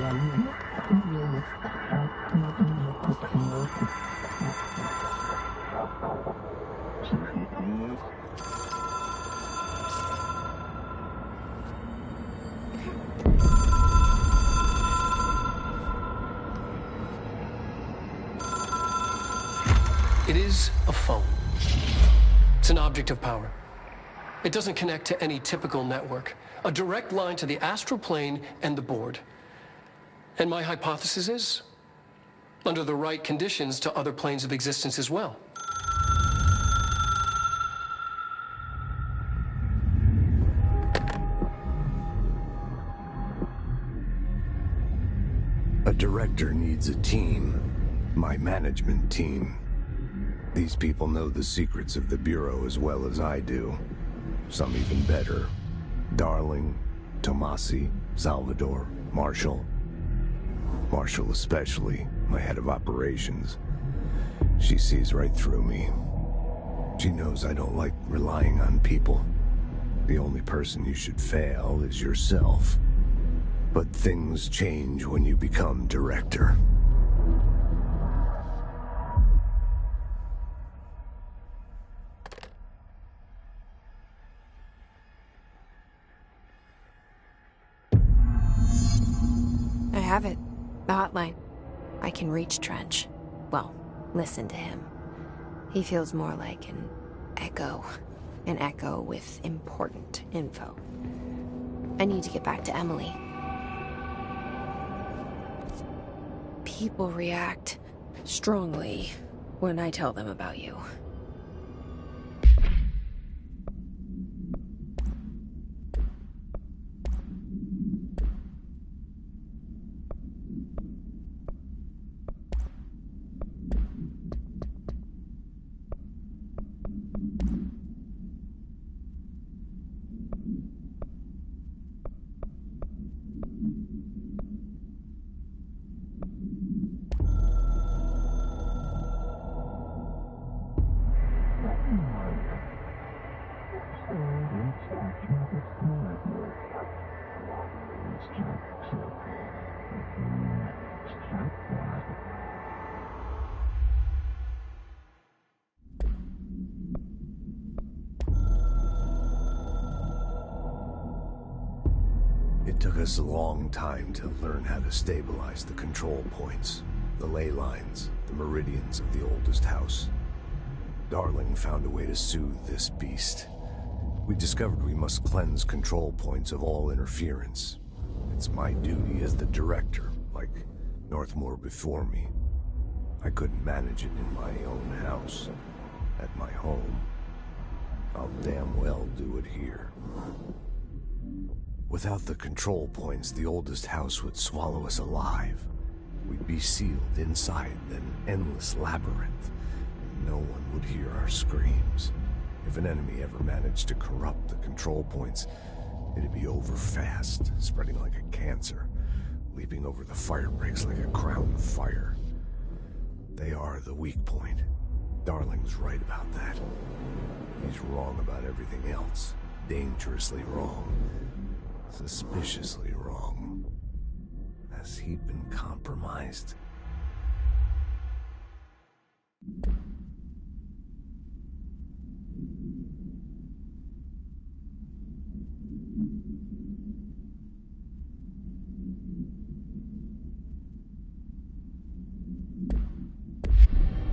It is a phone. It's an object of power. It doesn't connect to any typical network. A direct line to the astral plane and the board. And my hypothesis is, under the right conditions, to other planes of existence as well. A director needs a team. My management team. These people know the secrets of the Bureau as well as I do. Some even better. Darling, Tomasi, Salvador, Marshall. Marshall especially, my head of operations. She sees right through me. She knows I don't like relying on people. The only person you should fail is yourself. But things change when you become director. I have it. The hotline. I can reach Trench. Well, listen to him. He feels more like an echo. An echo with important info. I need to get back to Emily. People react strongly when I tell them about you. It took us a long time to learn how to stabilize the control points, the ley lines, the meridians of the oldest house. Darling found a way to soothe this beast. We discovered we must cleanse control points of all interference. It's my duty as the director, like Northmore before me. I couldn't manage it in my own house, at my home. I'll damn well do it here. Without the control points, the oldest house would swallow us alive. We'd be sealed inside an endless labyrinth. No one would hear our screams. If an enemy ever managed to corrupt the control points, it'd be over fast, spreading like a cancer, leaping over the fire breaks like a crown of fire. They are the weak point. Darling's right about that. He's wrong about everything else. Dangerously wrong. Suspiciously wrong. Has he been compromised?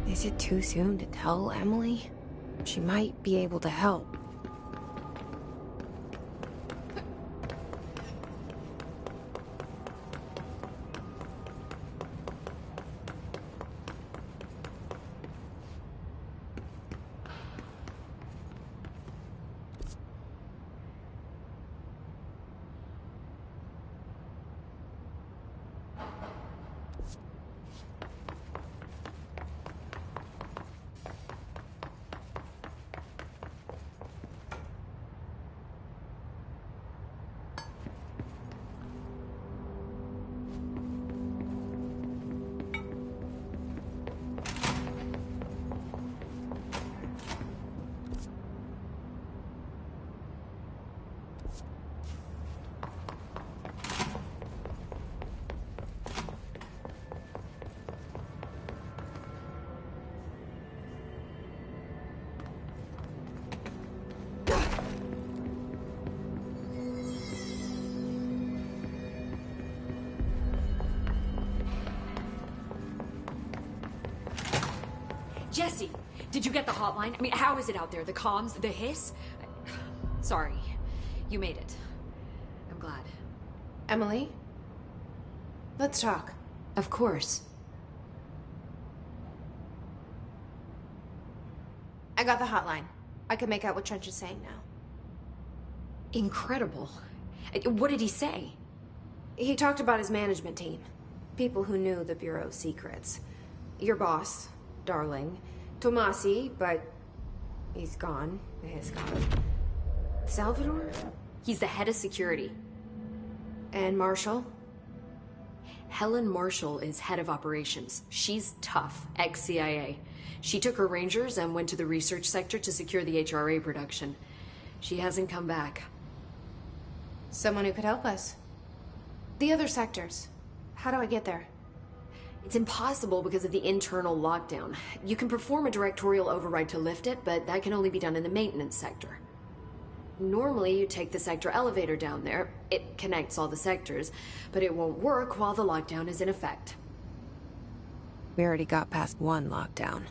Is it too soon to tell Emily? She might be able to help. Jesse, did you get the hotline? I mean, how is it out there? The comms, the hiss? Sorry, you made it. I'm glad. Emily? Let's talk. Of course. I got the hotline. I can make out what Trench is saying now. Incredible. What did he say? He talked about his management team. People who knew the Bureau's secrets. Your boss, Darling. Tomasi, but he's gone. He's gone. Salvador? He's the head of security. And Marshall? Helen Marshall is head of operations. She's tough, ex-CIA. She took her Rangers and went to the research sector to secure the HRA production. She hasn't come back. Someone who could help us. The other sectors. How do I get there? It's impossible because of the internal lockdown. You can perform a directorial override to lift it, but that can only be done in the maintenance sector. Normally, you take the sector elevator down there. It connects all the sectors, but it won't work while the lockdown is in effect. We already got past one lockdown.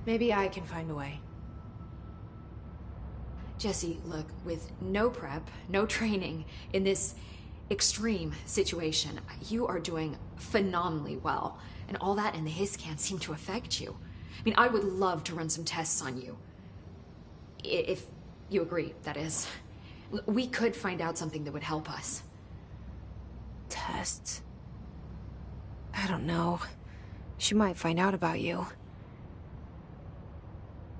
Maybe I can find a way. Jesse, look, with no prep, no training, in this extreme situation, you are doing phenomenally well. And all that and the hiss can't seem to affect you. I mean, I would love to run some tests on you. If you agree, that is. We could find out something that would help us. Tests? I don't know. She might find out about you.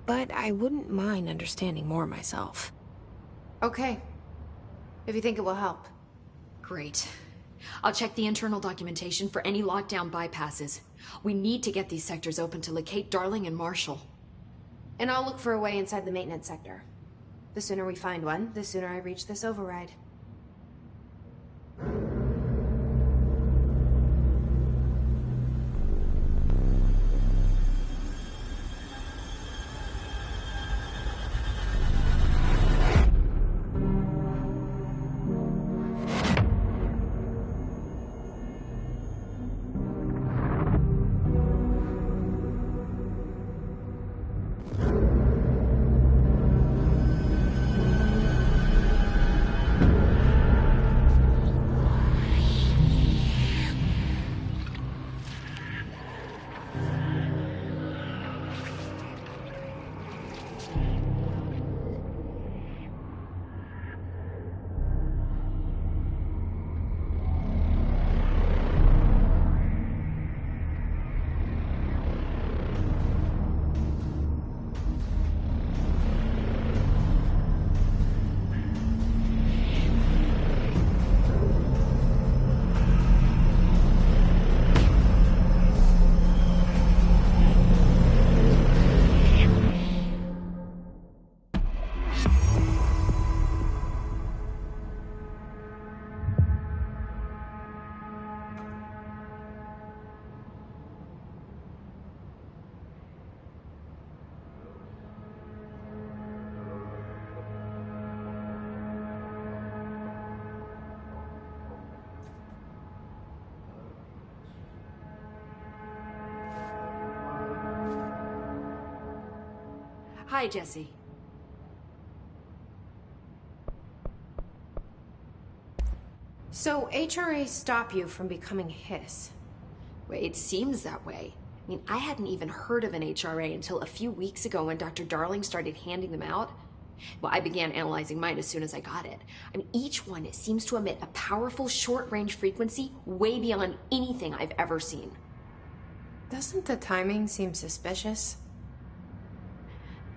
But I wouldn't mind understanding more myself. Okay. If you think it will help. Great. I'll check the internal documentation for any lockdown bypasses. We need to get these sectors open to locate Darling and Marshall. And I'll look for a way inside the maintenance sector. The sooner we find one, the sooner I reach this override. Hi, Jesse. So HRA stop you from becoming Hiss? Well, it seems that way. I mean, I hadn't even heard of an HRA until a few weeks ago when Dr. Darling started handing them out. Well, I began analyzing mine as soon as I got it. I mean, each one seems to emit a powerful short-range frequency way beyond anything I've ever seen. Doesn't the timing seem suspicious?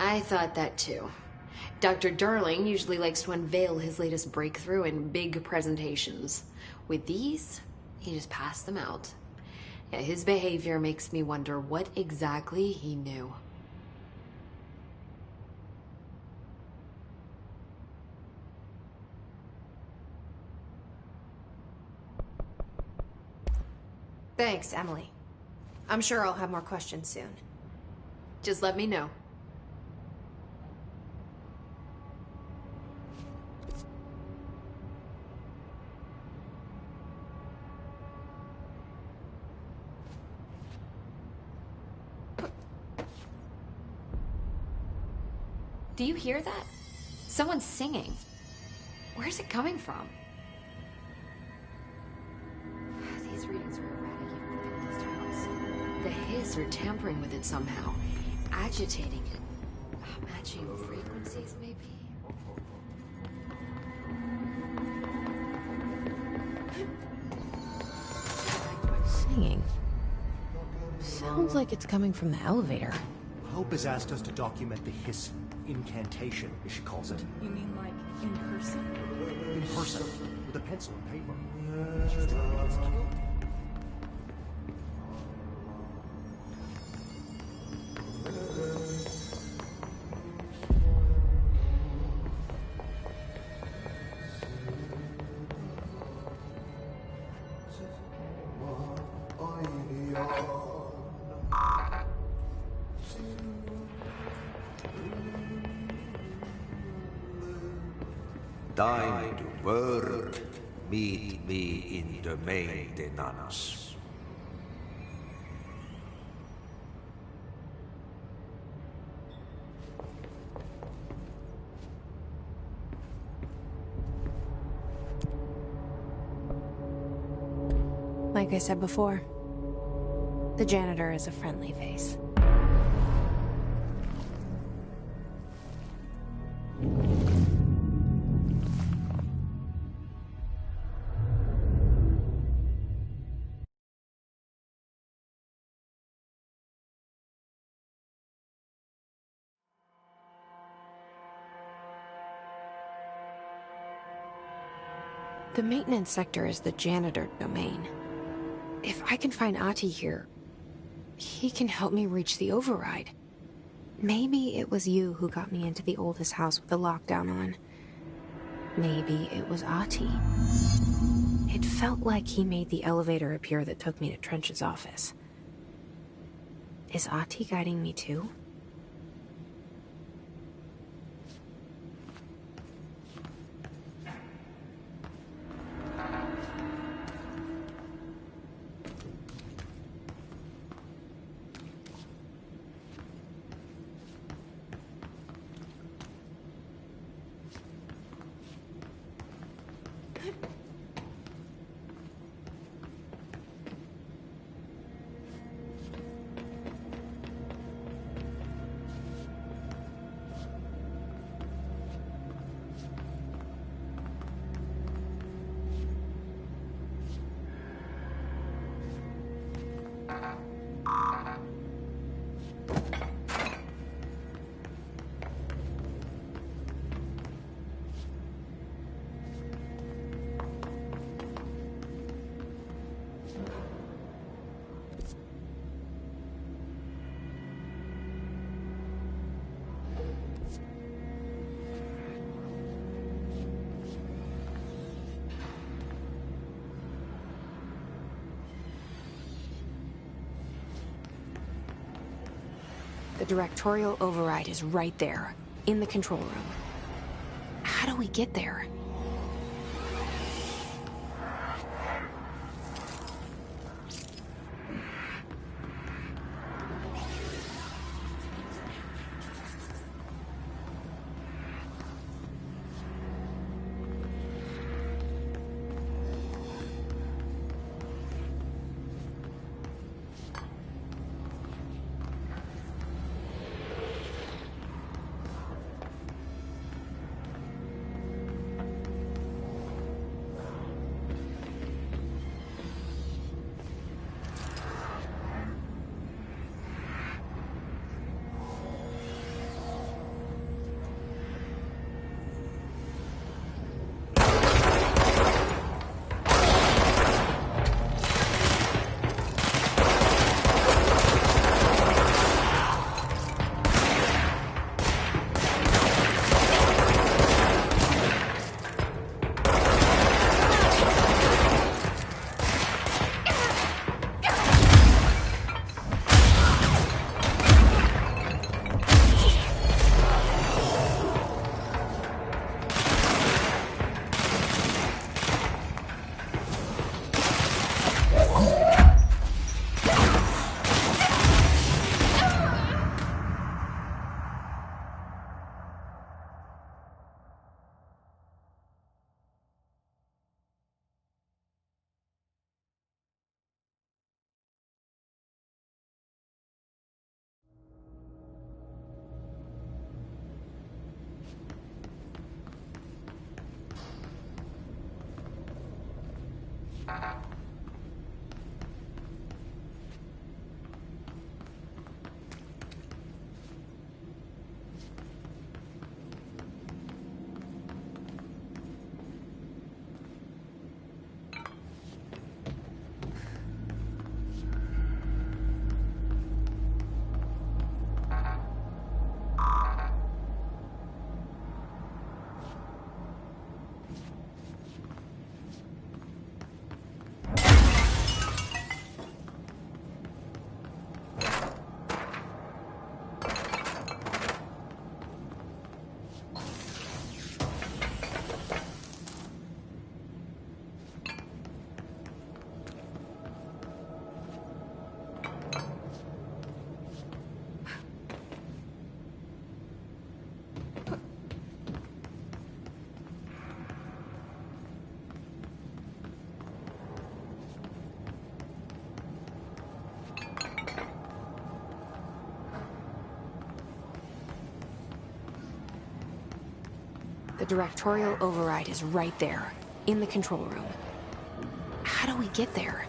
I thought that too. Dr. Darling usually likes to unveil his latest breakthrough in big presentations. With these, he just passed them out. Yeah, his behavior makes me wonder what exactly he knew. Thanks, Emily. I'm sure I'll have more questions soon. Just let me know. Do you hear that? Someone's singing. Where's it coming from? These readings are erratic even for the oldest house. The hiss are tampering with it somehow, agitating it. Matching frequencies, maybe? Singing. Sounds like it's coming from the elevator. Hope has asked us to document the hiss incantation, as she calls it. You mean like in person? In person, with a pencil and paper. She's telling me it's killed. Thine the word, meet me in the main de nuns. Like I said before, the janitor is a friendly face. The maintenance sector is the janitor domain. If I can find Ahti here, he can help me reach the override. Maybe it was you who got me into the oldest house with the lockdown on. Maybe it was Ahti. It felt like he made the elevator appear that took me to Trench's office. Is Ahti guiding me too? The directorial override is right there, in the control room. How do we get there? The directorial override is right there, in the control room. How do we get there?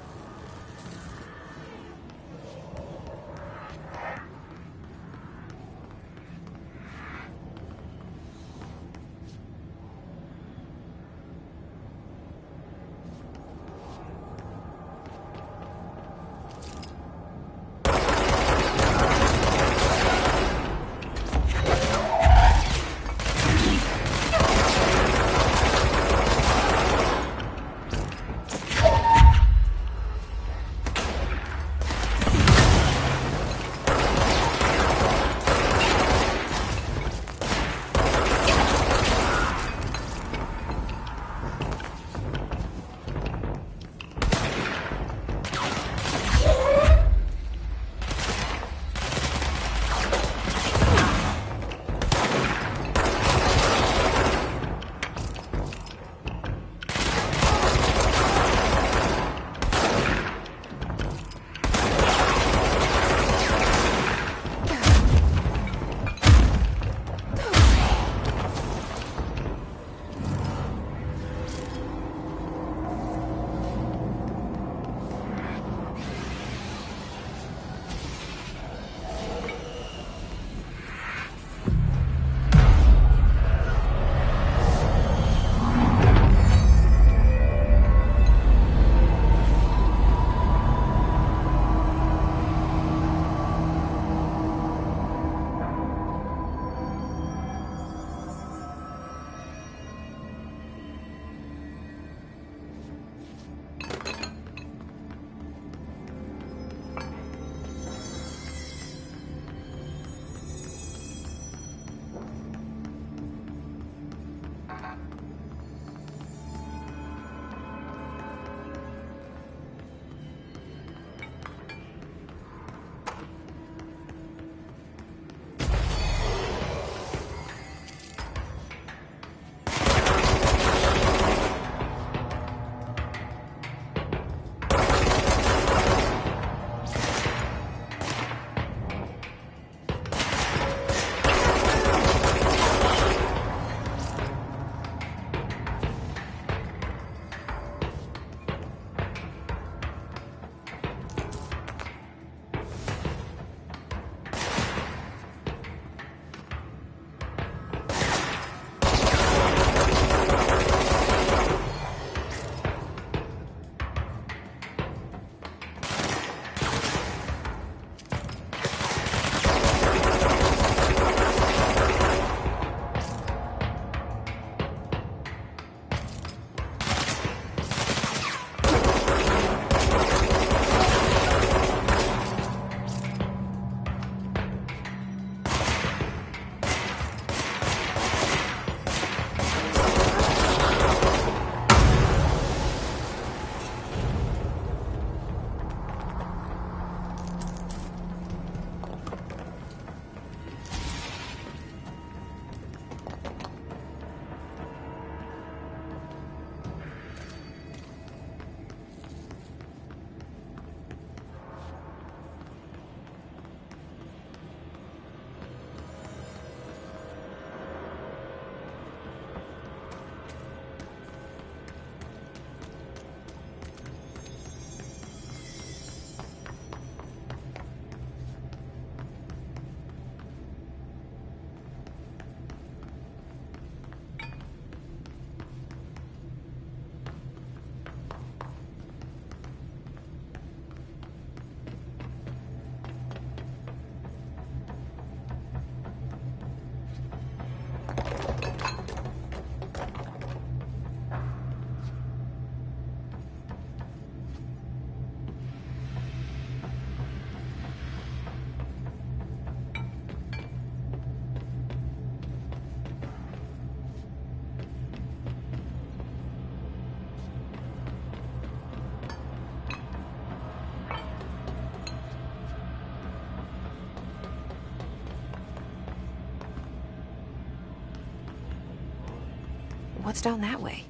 What's down that way?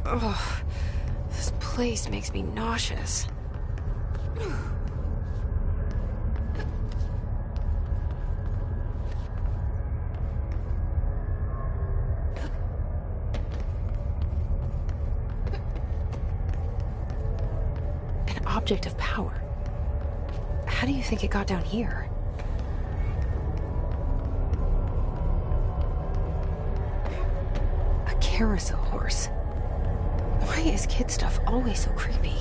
Ugh, this place makes me nauseous. An object of power. How do you think it got down here? A carousel horse. Why is kid stuff always so creepy?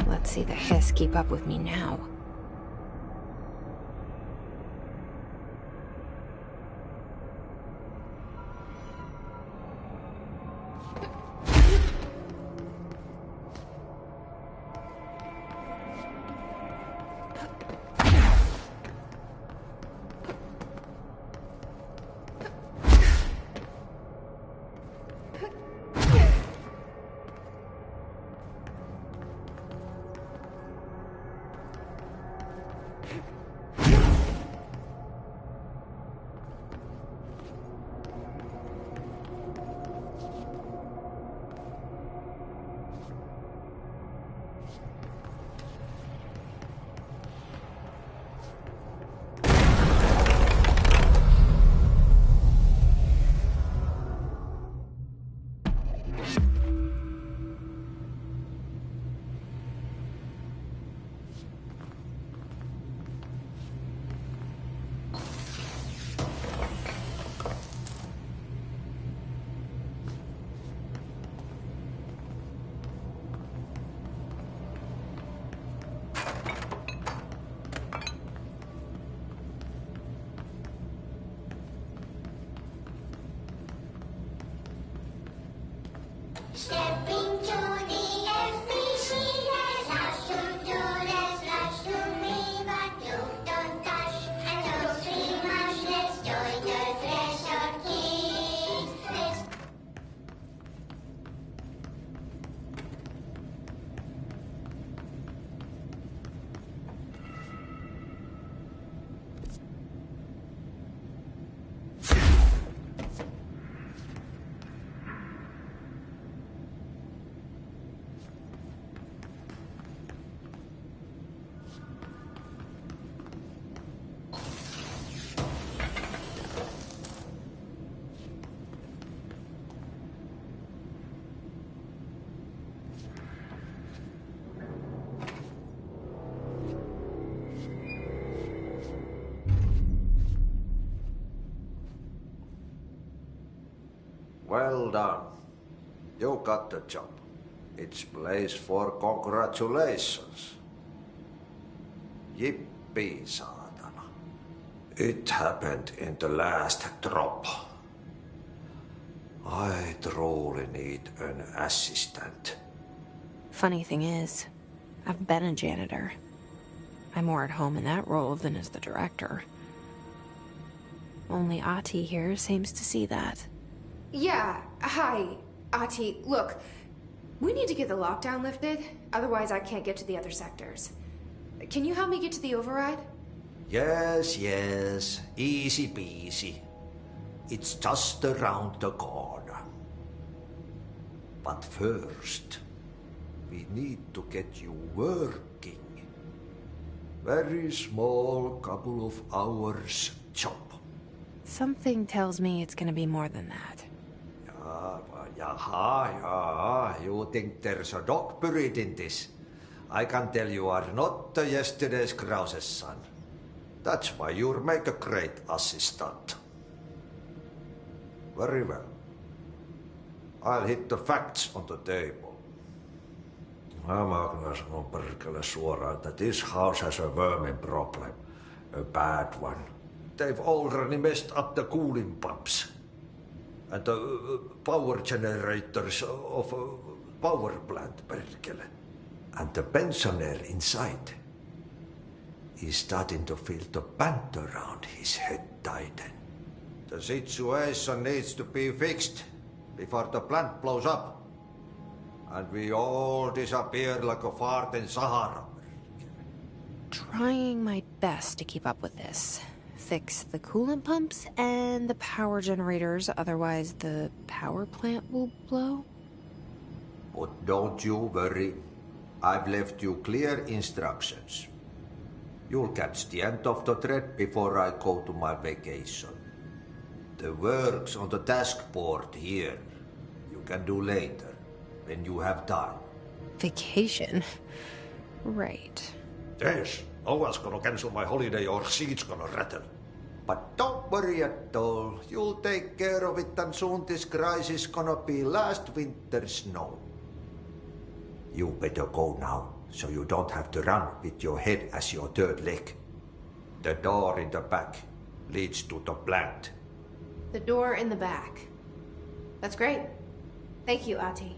Let's see the hiss keep up with me now. Well done. You got the job. It's place for congratulations. Yippee, saatana. It happened in the last drop. I truly need an assistant. Funny thing is, I've been a janitor. I'm more at home in that role than as the director. Only Ati here seems to see that. Yeah, hi, Ati. Look, we need to get the lockdown lifted, otherwise I can't get to the other sectors. Can you help me get to the override? Yes, yes. Easy peasy. It's just around the corner. But first, we need to get you working. Very small, couple of hours job. Something tells me it's gonna be more than that. Yeah. You think there's a dog buried in this? I can tell you are not yesterday's Krause's son. That's why you'll make a great assistant. Very well. I'll hit the facts on the table. Mä kyllä sanon perkele suoraan, that this house has a vermin problem. A bad one. They've already messed up the cooling pumps. And the power generators of a power plant, perkele. And the pensioner inside is starting to feel the band around his head tighten. The situation needs to be fixed before the plant blows up. And we all disappear like a fart in Sahara. Trying my best to keep up with this. Fix the coolant pumps and the power generators, otherwise the power plant will blow. But don't you worry. I've left you clear instructions. You'll catch the end of the thread before I go to my vacation. The work's on the task board here. You can do later, when you have time. Vacation? Right. Yes, no one's gonna cancel my holiday or seat's gonna rattle. But don't worry at all. You'll take care of it and soon this crisis gonna be last winter's snow. You better go now, so you don't have to run with your head as your third leg. The door in the back leads to the plant. The door in the back. That's great. Thank you, Ati.